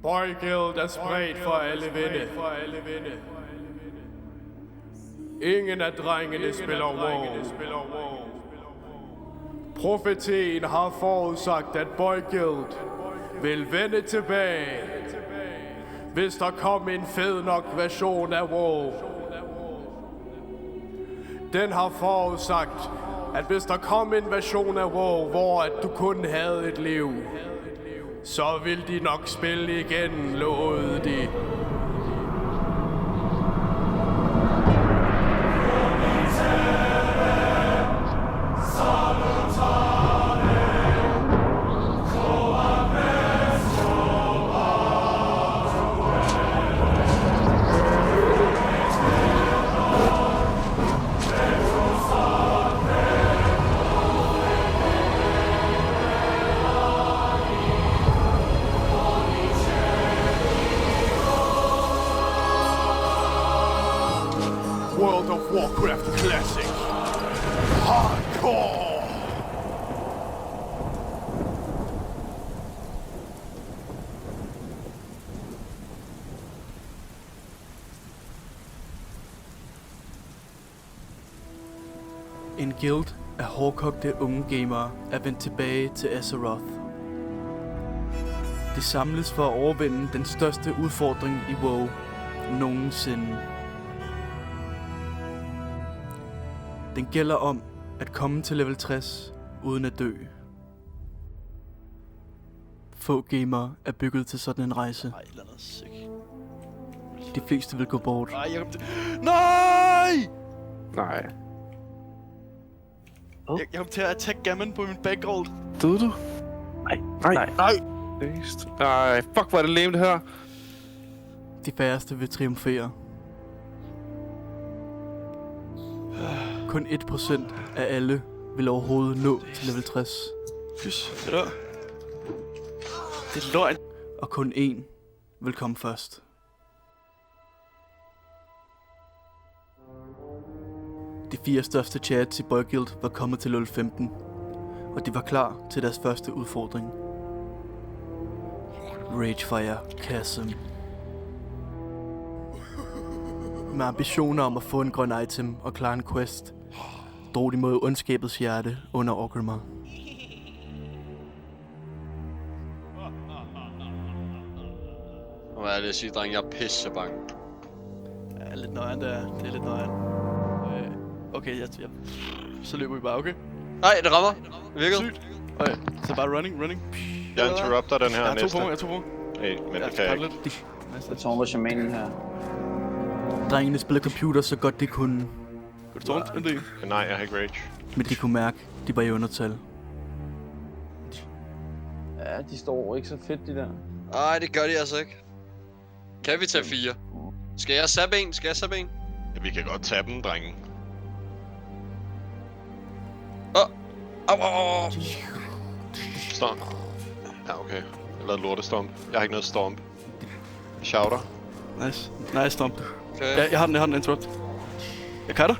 Boyguild er spredt for alle vinde. Ingen af drengene spiller WoW. Profetien har forudsagt, at Boyguild vil vende tilbage, hvis der kom en fed nok version af WoW. Den har forudsagt, at hvis der kom en version af WoW, hvor at du kun havde et liv, så vil de nok spille igen, lovede de. World of Warcraft Classic. Hardcore. En guild af hårdkogte unge gamere er vendt tilbage til Azeroth. De samles for at overvinde den største udfordring i WoW nogensinde. Den gælder om at komme til level 60 uden at dø. Få gamere er bygget til sådan en rejse. Ej, eller noget sick. De fleste vil gå bort. Nej, jeg kom til... Nej! Nej. Jeg kom til at attack Gammon på min backroll. Døde du? Nej. Nej, fuck, hvor er det lame det her. De færreste vil triumfere. Kun 1% af alle vil overhovedet nå til level 60. Fys, det er løgn. Og kun én vil komme først. De 4 største chats i Boyguild var kommet til level 15, og de var klar til deres første udfordring. Ragefire Chasm. Med ambitioner om at få en grøn item og klare en quest, drog de mod ondskabets hjerte under Orgrimmar. Hvad er det at sige, dreng? Jeg er pisse bange. Ja, lidt nøjeren der. Det er lidt nøjeren. Okay, så løber vi bare, okay? Nej, det rammer. Det virkede. Sygt. Okay, så bare running. Jeg interrupter den her Jeg næste. jeg tog på. Hey, men det kan jeg ikke. Jeg tårner shamanen her. Drengene spillede computer så godt de kunne, Kan du tårne en del? Nej, jeg har ikke rage. men de kunne mærke, de var i undertal. Ja, de står ikke så fedt, de der. Nej, det gør de altså ikke. Kan vi tage 4? Skal jeg sabbe en? Ja, vi kan godt tage dem, drenge. Au. Stomp. Ja, okay. Jeg lavede lortestomp. Jeg har ikke noget stomp. Shouter. Nice stomp. Okay. Jeg har den interrupt. Jeg cutter.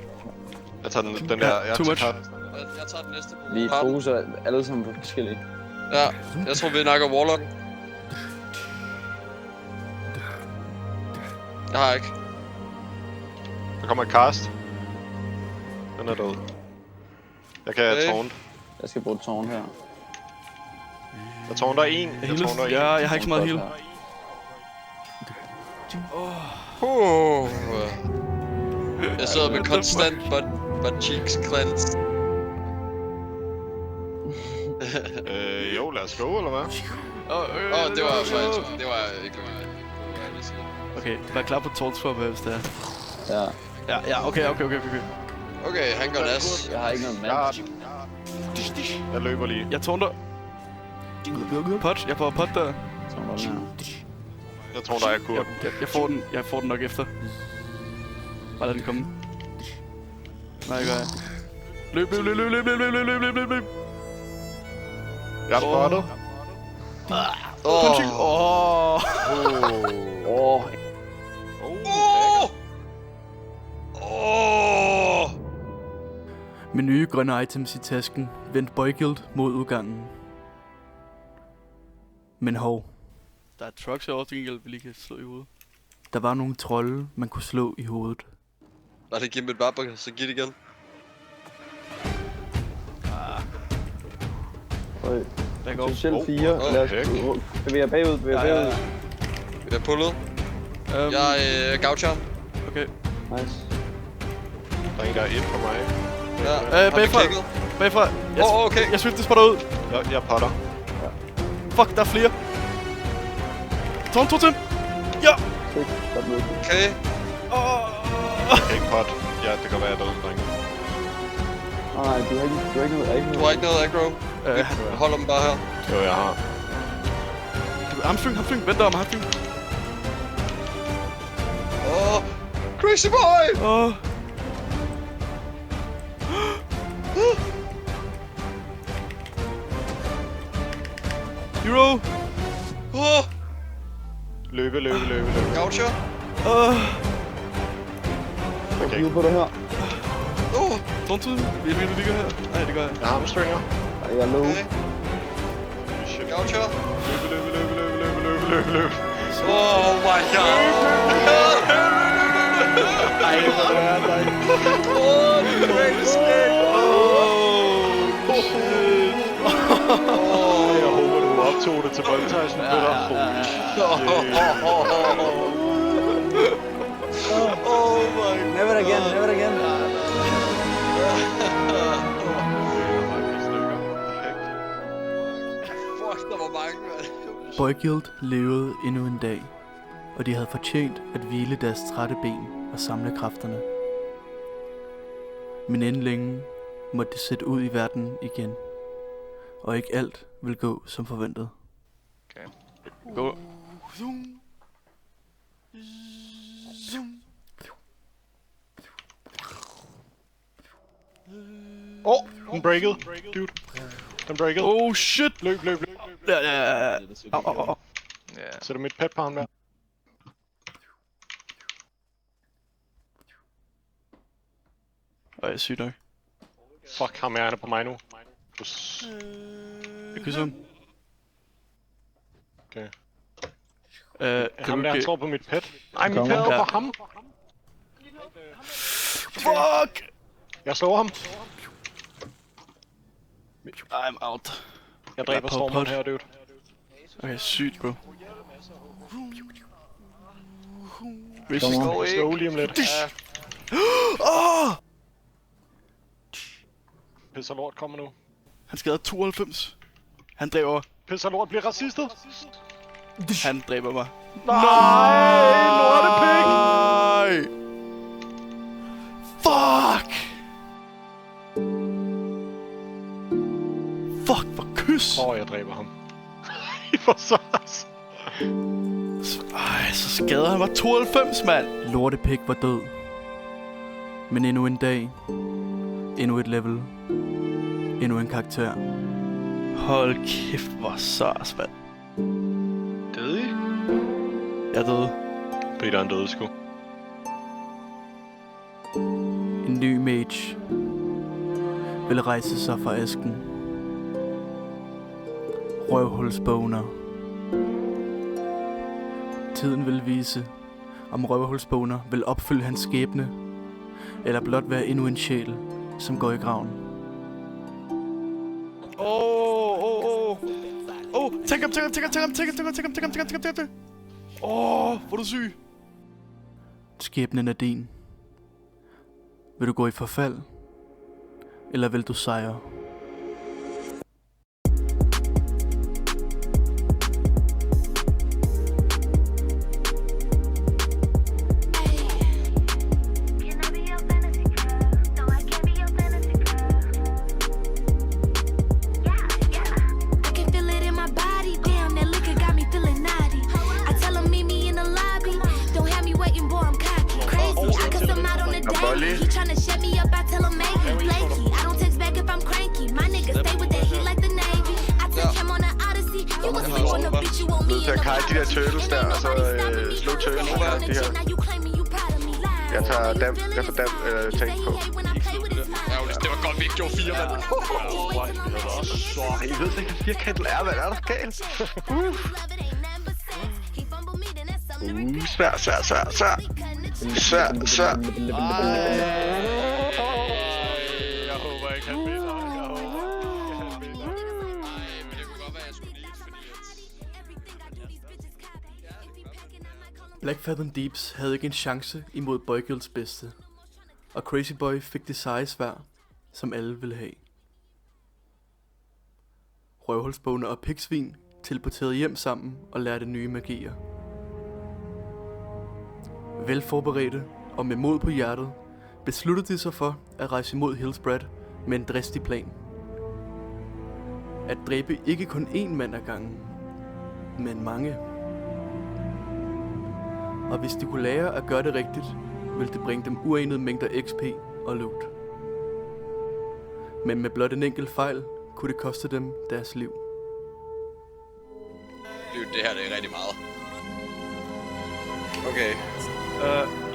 Jeg tager den der. Jeg too much. Jeg tager den næste. Vi fokuser alle sammen på forskellige. Ja, jeg tror vi nakker Warlock. Jeg har ikke. Der kommer et cast. Den er død. Jeg kan tårne. Jeg skal bruge tårn her. Jeg tårner en. Ja, jeg har ikke så meget heal. Jeg sidder med konstant butt cheeks cleanse. Jo, lad os gå, eller hvad? Det var faktisk... Det var ikke noget. Okay, vær klar på tårnswap, hvis det er. Ja. Okay. Okay, han går nas. Jeg har ikke noget mand. Jeg løber lige. Jeg tårner. Pot, jeg får pot der. Tårner den her. Jeg tror, der er kur. Jeg får den nok efter. Bare lad den komme. Nej, gør jeg. Løb. Jeg er spottet. Punching. Med nye grønne items i tasken vendte Boyguild mod udgangen. Men hov, Der er trucks herovre, til gengæld, vi lige kan slå i hovedet. Der var nogle trolde, man kunne slå i hovedet. Lad det give mit babber, så giv det igen. Der går. Potentielt 4. Lad os bevæge bagud, bevæge bagud. Vi er pullet. Jeg er gaucheren. Okay. Nice. Der er en, der er ind på mig. Ja, bagfra. Bagfra. Okay. Jeg synes, det spotter ud. Jeg potter. Fuck, der er flere. Tårn, to til. Ja. Okay. Ikke pot. Ja, det kan være, jeg er død, drenge. Nej, du har ikke noget. Du har ikke noget aggro. Vi holder dem bare her. Jo, jeg har. Hamstring. Vent der om hamstring. Crazy boy! Hero! Løbe. Gaucher! Okay. Hive på dig her. Tårn til. Vil du ligge her? Nej, det gør jeg. Jeg har hamstringer. Jeg er low. Okay. Shit. Gaucher! Løbe. Oh my god! Ej, hvor er det? Det er great skæg! Shit! Jeg håber, du optog det til montagen. Oh my god! Never again. Fuck, der var mange, mand. Boyguild levede endnu en dag, og de havde fortjent at hvile deres trætte ben og samle kræfterne. Men inden længe måtte de sætte ud i verden igen, og ikke alt vil gå som forventet. Gå. Den breakede. Dude. Den breakede. Oh shit! Løb. Ja. Au. Sætter mit pet på ham der. Ej, jeg er syg nok. Fuck, ham er på mig nu. Jeg kysser ham. Okay. Kan ham du der, han ikke... slår på mit pet. Ej, mit pet er på ham. Fuck! Jeg slår ham. I'm out. Jeg dræber stormen her, dude. Okay, sygt, bro. Slå lige om lidt. Pisser lort kommer nu. Han skader 92. Han dræber. Pisser lort bliver racistet. Han dræber mig. Nej, lortepik. Nej! Fuck! Fuck, hvor kys! Jeg dræber ham. For sars. Ej, så skader han mig 92, mand! Lortepik var død. Men endnu en dag, endnu et level, endnu en karakter. Hold kæft, hvor sars, mand. Døde I? Jeg er døde. Peter er døde sgu. En ny mage vil rejse sig fra asken. Røvhulsboner. Tiden vil vise, om røvhulsboner vil opfylde hans skæbne, eller blot være endnu en sjæl, som går i graven. Tænk ham. Hvor er du syg? Skæbnen er din. Vil du gå i forfald, eller vil du sejre? Nødt til at kite de der turtles der, og så slå turtles de her. Jeg tager dam, tank på. Ja, det var godt, vi ikke gjorde 4, mand. I ved ikke, hvad firkantet er, hvad er der galt? Svær. Jeg håber ikke, han vinder. Men det kunne godt være, jeg skulle lige, fordi Black Fathom Deeps havde ikke en chance imod Boygirls bedste, og Crazy Boy fik det seje sværd, som alle ville have. Røvhulsboner og pigsvin teleporterede hjem sammen og lærte nye magier. Velforberedte og med mod på hjertet, besluttede de sig for at rejse imod Hillsbrad med en dristig plan. At dræbe ikke kun én mand ad gangen, men mange. Og hvis de kunne lære at gøre det rigtigt, ville det bringe dem uanede mængder XP og loot. Men med blot en enkelt fejl, kunne det koste dem deres liv. det her det er rigtig meget. Okay.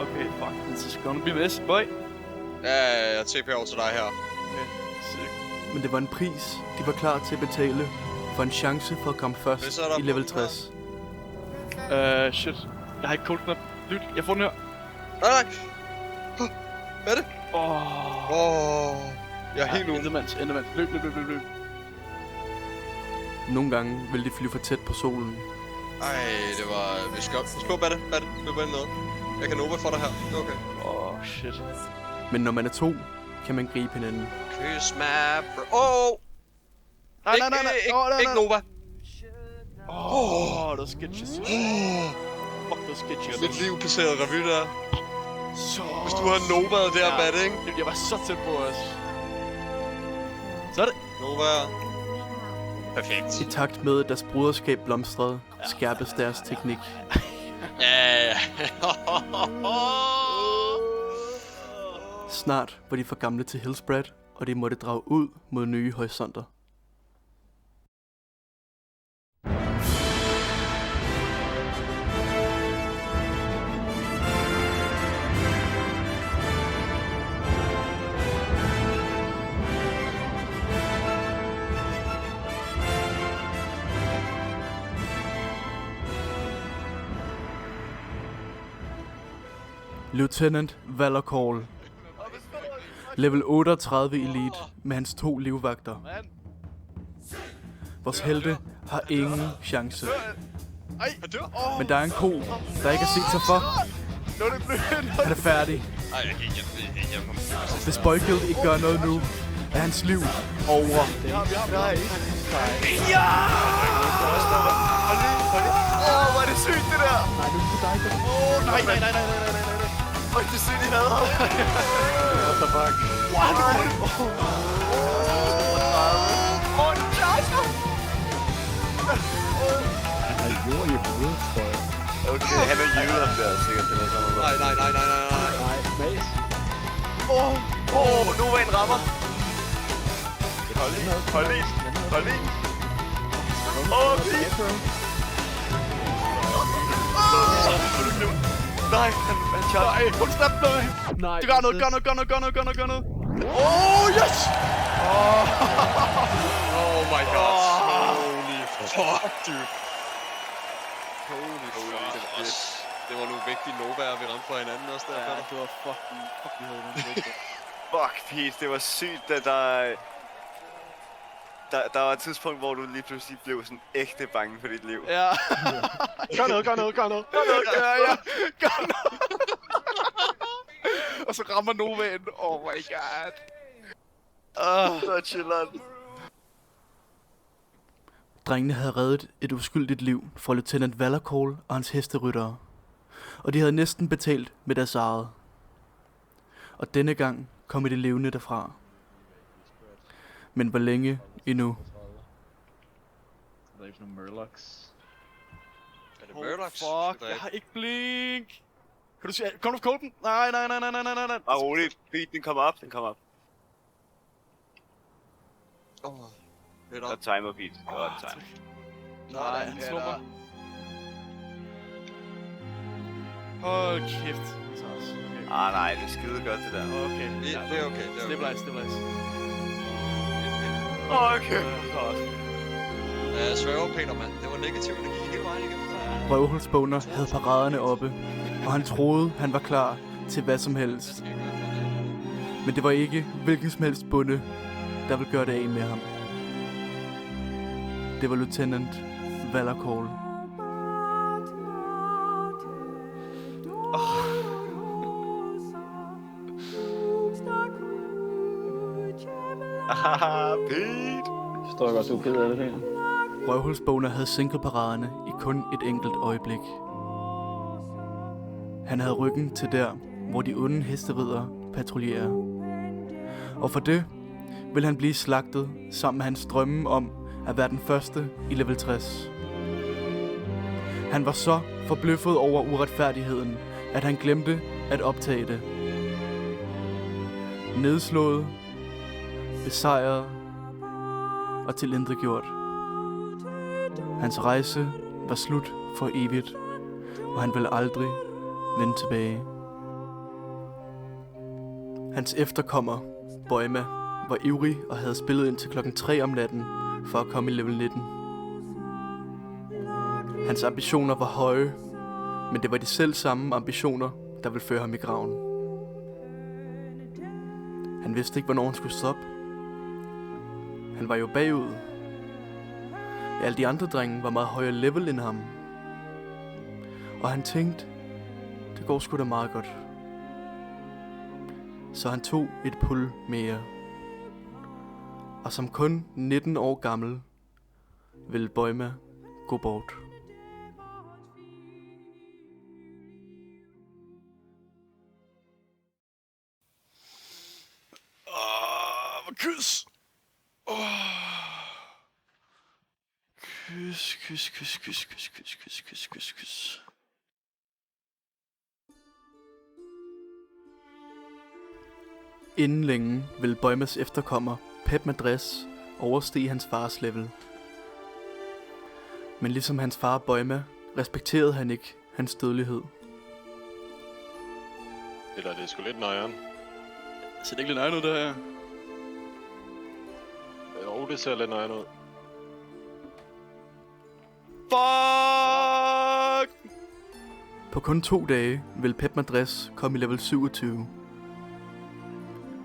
Okay, fuck. This is gonna be messy, boy. Ja, jeg TP over til dig her. Okay, sick. Men det var en pris, de var klar til at betale for en chance for at komme først i level 60. Shit. Jeg har ikke cold knap. Lyt, jeg får den her. Nej. Hvad er det? Jeg er helt ude. Endermands. Løb. Nogle gange ville de flyve for tæt på solen. Ej, det var... Vi skal på, Batte. Løb ind noget. Jeg kan Nova for dig her. Okay. Shit. Men når man er to, kan man gribe hinanden. Kyss my bro... Nej. Ikke Nova. Det var sketchy. Fuck, det var sketchy. Mit liv passerede revy der. Så... Hvis du har Nova'et der, Batte, ikke? Jeg var så tæt på os. Så er det. Nova. Perfekt. I takt med, at deres broderskab blomstrede, skærpes deres teknik. Ja. Snart var de for gamle til Hillsbrad, og de måtte drage ud mod nye horisonter. Lieutenant Valor Call. Level 38 Elite med hans 2 livvagter. Vores helte har ingen chance. Men der er en ko, der ikke har set sig for. Han er færdig. Hvis Boykild ikke gør noget nu, er hans liv over. Hvor er det sygt, det der! Nej. Hvor er det sygt, I havde ham! What the fuck? Okay, han er jule ham der, sikkert. Nej. Nu var en rammer. Hold i. Nej, han charger. Nej, hun slap noget. Nej, Du gør noget. Yes! Oh my god. Holy fuck, dude. Holy fuck. Det var nogle vigtige Nova'er, vi ramte for hinanden også der. Ja, det var fucking... Fuck, vi havde nogle vigtige. Fuck, Pete, det var sygt, at der var et tidspunkt, hvor du lige pludselig blev sådan ægte bange for dit liv. Ja. Gør noget. Ja. Gør noget. Og så rammer Nova'en. Oh my god. Så chilleren. Drengene havde reddet et uskyldigt liv for Lieutenant Valor Call og hans hesteryttere. Og de havde næsten betalt med deres eget. Og denne gang kom de levende derfra. Men hvor længe endnu? Der er ikke nogen Murlocs. Er det Murlocs? Fuck, jeg har ikke blink. Kan du sige, kom du for kolben? Nej. Bare roligt, Pete, den kommer op. Lidt Godt op. timer, Pete. Godt timer. Nej, han slår mig. Hold kæft. Okay. Nej, det er skide godt, det der. Okay. Det er okay. Stabilize. Okay. Jeg sværger, Peter, mand. Det var negativt, det gik hele vejen igennem. Røvhulsboner havde paraderne oppe, og han troede, han var klar til hvad som helst. Men det var ikke hvilken som helst bonde, der ville gøre det af med ham. Det var Lieutenant Valakol. Pete! Forstår jeg godt, du er ked af det, Peter. Røvhulsboner havde sænket paraderne i kun et enkelt øjeblik. Han havde ryggen til der, hvor de onde hesteridder patruljerer. Og for det vil han blive slagtet sammen med hans drømme om at være den første i level 60. Han var så forbløffet over uretfærdigheden, at han glemte at optage det. Nedslået, besejret og tilintetgjort. Hans rejse var slut for evigt, og han ville aldrig vende tilbage. Hans efterkommer, Boima, var ivrig og havde spillet indtil klokken 3 om natten for at komme i level 19. Hans ambitioner var høje, men det var de selv samme ambitioner, der ville føre ham i graven. Han vidste ikke, hvornår han skulle stoppe. Han var jo bagud. Alle de andre drenge var meget højere level end ham. Og han tænkte, det går sgu da meget godt. Så han tog et pul mere. Og som kun 19 år gammel, ville Boima gå bort. Kys! Kys, kys, kys, kys, kys, kys, kys, kys, kys, kys. Inden længe ville Boimas efterkommer, Pep Madras, overstige hans fars level. Men ligesom hans far Boima, respekterede han ikke hans dødelighed. Eller det er sgu lidt nøjeren. Ser det ikke lidt nøjeren ud, det her? Jo, det ser lidt nøjeren ud. Fuck! På kun 2 dage ville Pep Madras komme i level 27.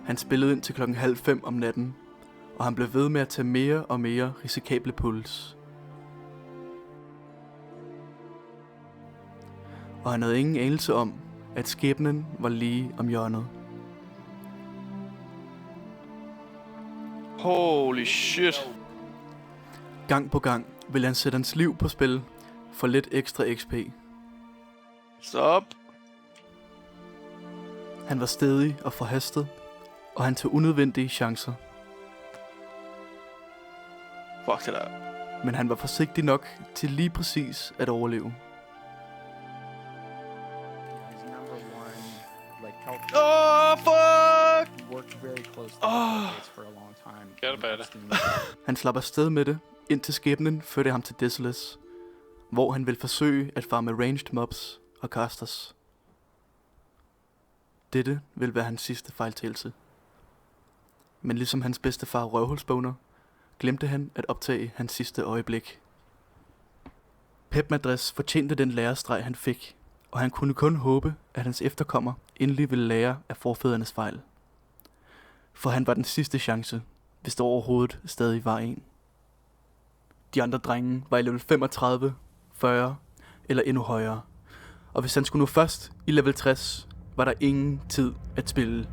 Han spillede ind til klokken 4:30 om natten, og han blev ved med at tage mere og mere risikable puls. Og han havde ingen anelse om, at skæbnen var lige om hjørnet. Holy shit. Gang på gang ville han sætte hans liv på spil for lidt ekstra XP. Stop. Han var stædig og forhastet, og han tog unødvendige chancer. Fuck det der. Men han var forsigtig nok til lige præcis at overleve. Fuck! Han slap afsted med det, indtil skæbnen førte ham til Desolace, hvor han ville forsøge at farme ranged mobs og casters. Dette ville være hans sidste fejltagelse. Men ligesom hans bedstefar Røvhulsboner, glemte han at optage hans sidste øjeblik. Pep Madras fortjente den lærestreg han fik, og han kunne kun håbe, at hans efterkommer endelig ville lære af forfædrenes fejl. For han var den sidste chance, hvis der overhovedet stadig var en. De andre drenge var i level 35, 40 eller endnu højere, og hvis han skulle nå først i level 60, var der ingen tid at spille.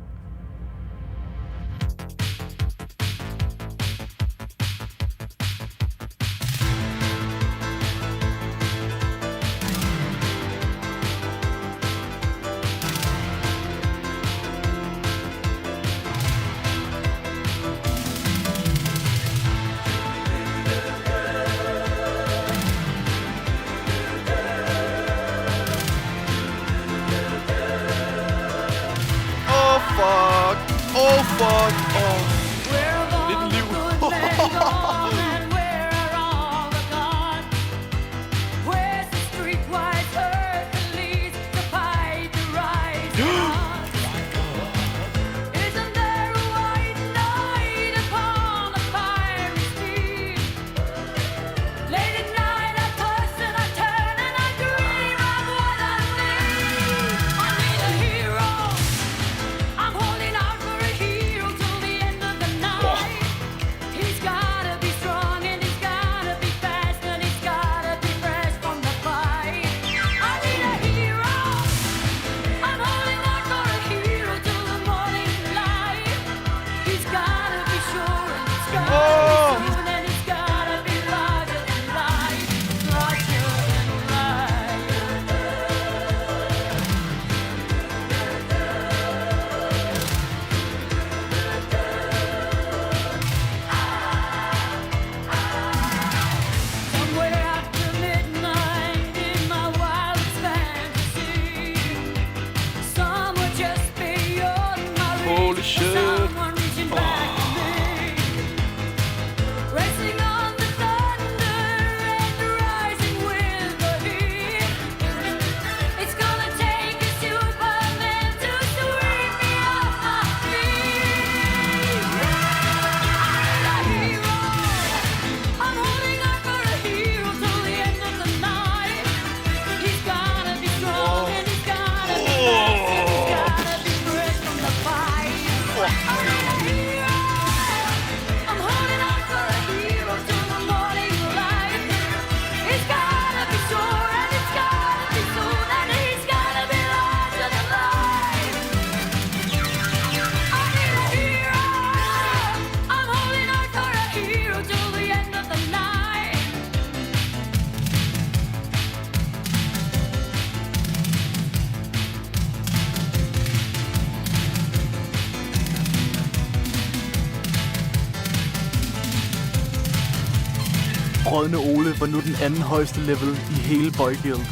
Rådne Ole var nu den anden højeste level i hele Boy Guild.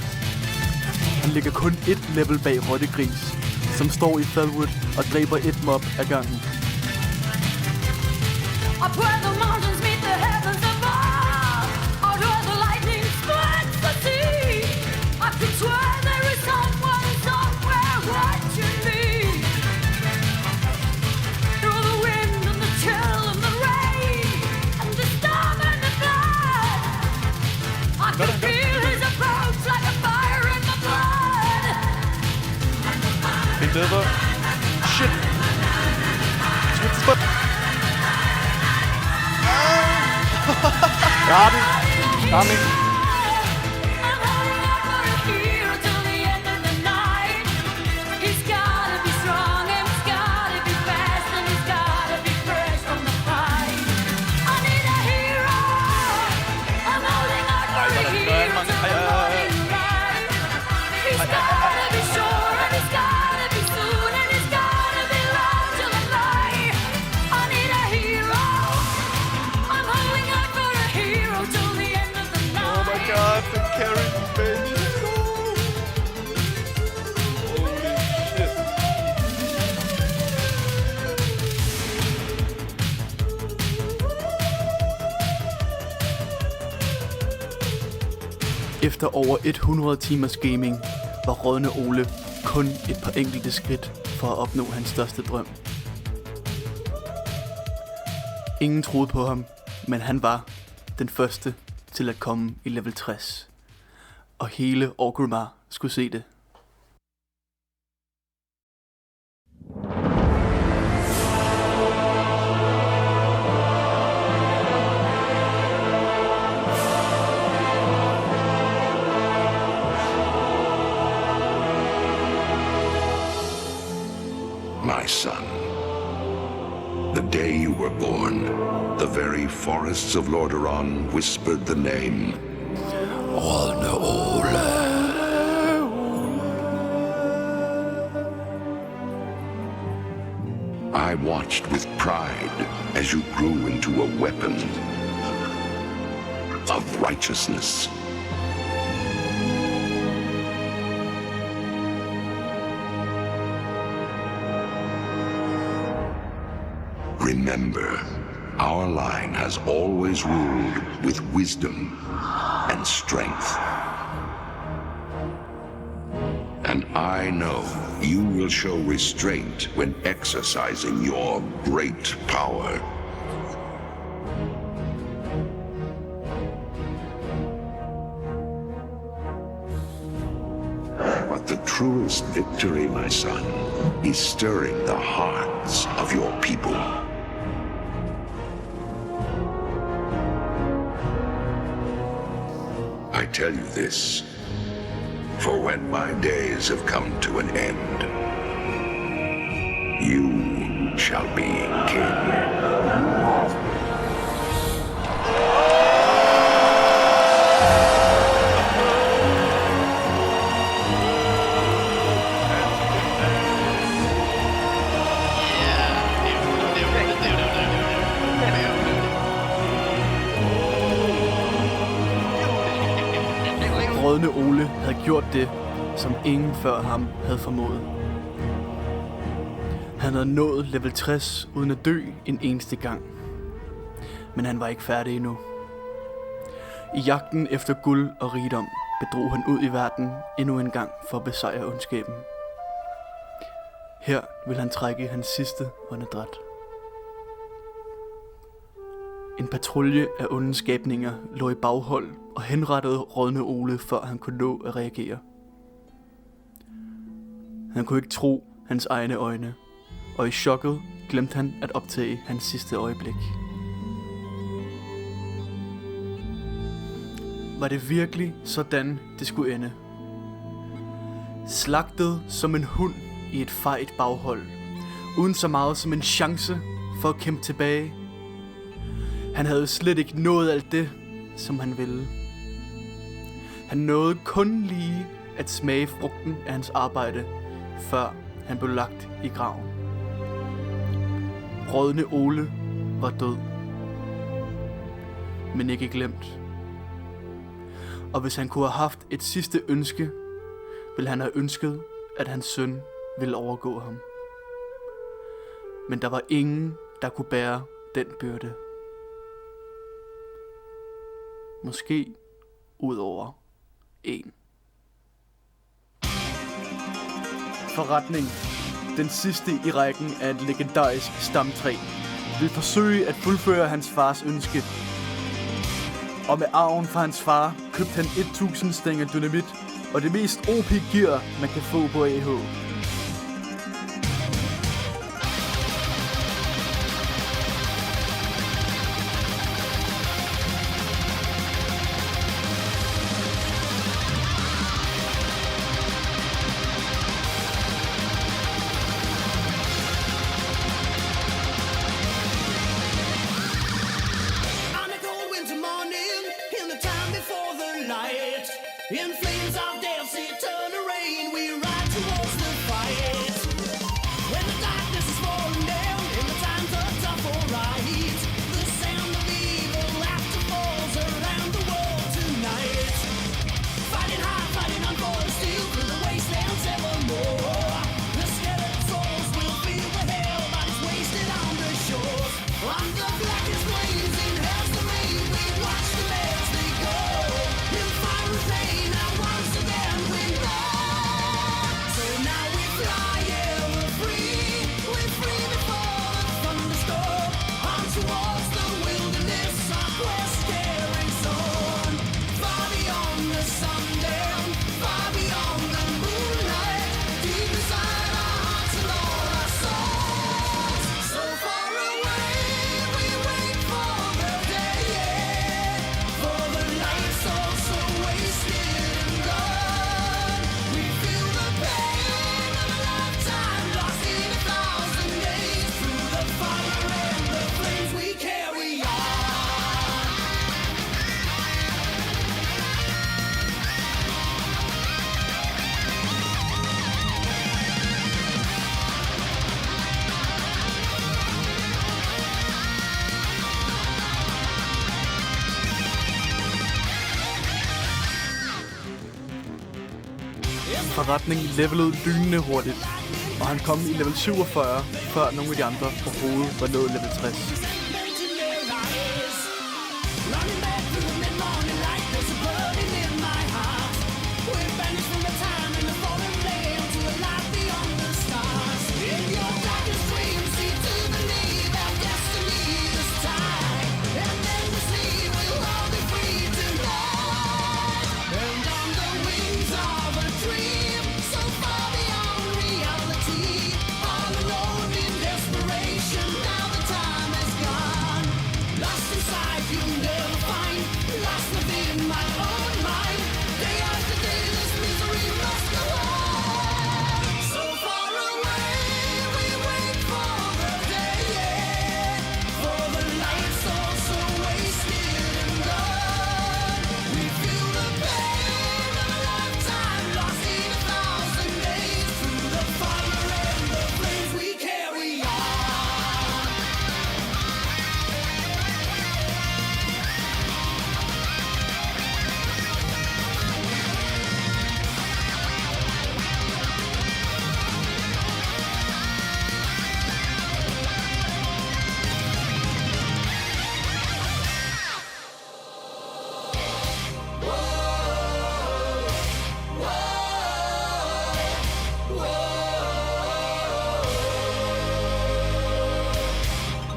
Han ligger kun et level bag Rottegris, som står i Felwood og dræber et mob ad gangen. Det er bedre. Shit. Got it. Coming. Efter over 100 timers gaming var Rådne Ole kun et par enkelte skridt for at opnå hans største drøm. Ingen troede på ham, men han var den første til at komme i level 60. Og hele Orgrimmar skulle se det. My son, the day you were born, the very forests of Lordaeron whispered the name Rådne Ole. I watched with pride as you grew into a weapon of righteousness. Remember, our line has always ruled with wisdom and strength. And I know you will show restraint when exercising your great power. But the truest victory, my son, is stirring the hearts of your people. I tell you this, for when my days have come to an end, you shall be king. Rådne Ole havde gjort det, som ingen før ham havde formået. Han havde nået level 60 uden at dø en eneste gang. Men han var ikke færdig endnu. I jagten efter guld og rigdom bedrog han ud i verden endnu en gang for at besejre ondskaben. Her vil han trække hans sidste åndedræt. En patrulje af onde skabninger lå i baghold og henrettede Rådne Ole, før han kunne nå at reagere. Han kunne ikke tro hans egne øjne, og i chokket glemte han at optage hans sidste øjeblik. Var det virkelig sådan, det skulle ende? Slagtet som en hund i et fejt baghold, uden så meget som en chance for at kæmpe tilbage. Han havde slet ikke nået alt det, som han ville. Han nåede kun lige at smage frugten af hans arbejde, før han blev lagt i graven. Rådne Ole var død, men ikke glemt. Og hvis han kunne have haft et sidste ønske, ville han have ønsket, at hans søn ville overgå ham. Men der var ingen, der kunne bære den byrde. Måske ud over en. Forretning, den sidste i rækken af et legendarisk stamtræ, vil forsøge at fuldføre hans fars ønske. Og med arven fra hans far købte han 1000 stænger dynamit og det mest OP gear, man kan få på AH. In flames of death's eternal rain, we ride towards the fight. When the darkness is falling down, in the times of tough or right, the sound of evil laughter falls around the world tonight. Fighting hard, fighting on for the steel, through the wastelands evermore. The skeleton souls will feel the hell bodies wasted on the shores. On the blackest flames in hell's domain, we watch the mares they go. In fire and pain. Forretningen levelede lynende hurtigt, og han kom i level 47, før nogle af de andre overhovedet var nået level 60.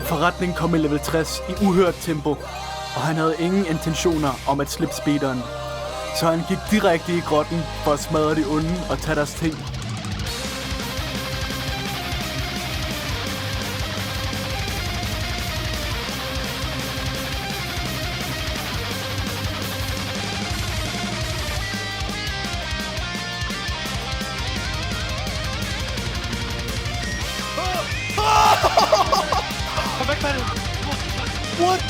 Forretningen kom i level 60 i uhørt tempo, og han havde ingen intentioner om at slippe speederen. Så han gik direkte i grotten for at smadre de onde og tage deres ting. Kom væk med det! What?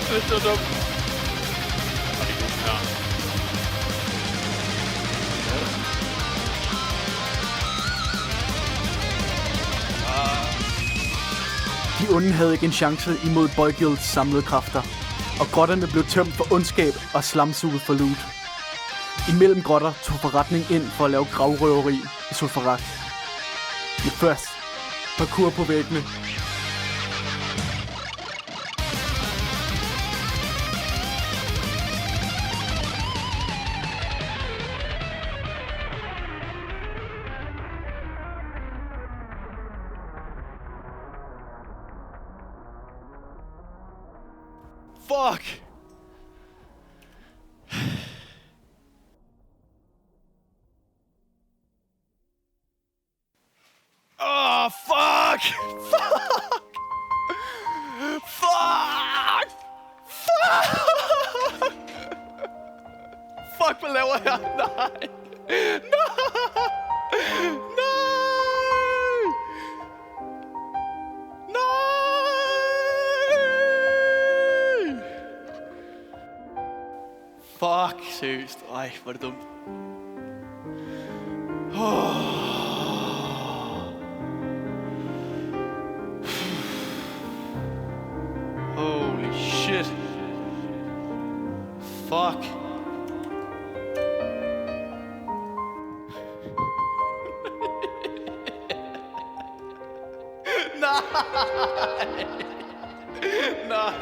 Det er så dumt. De De onde havde ikke en chance imod Boygilds samlede kræfter, og grotterne blev tømt for ondskab og slamsuget for loot. Imellem grotter tog forretning ind for at lave gravrøveri i Zul'Farrak. Men først, parkour på væggene. Fuck! Oh, fuck! Fuck! Fuck! Fuck! Fuck, hvad laver jeg? Nej! Nej! Nej! Nej! Fuck, seriøst. Ej, hvor er det dumt. Holy shit. Fuck. Nej. Nej.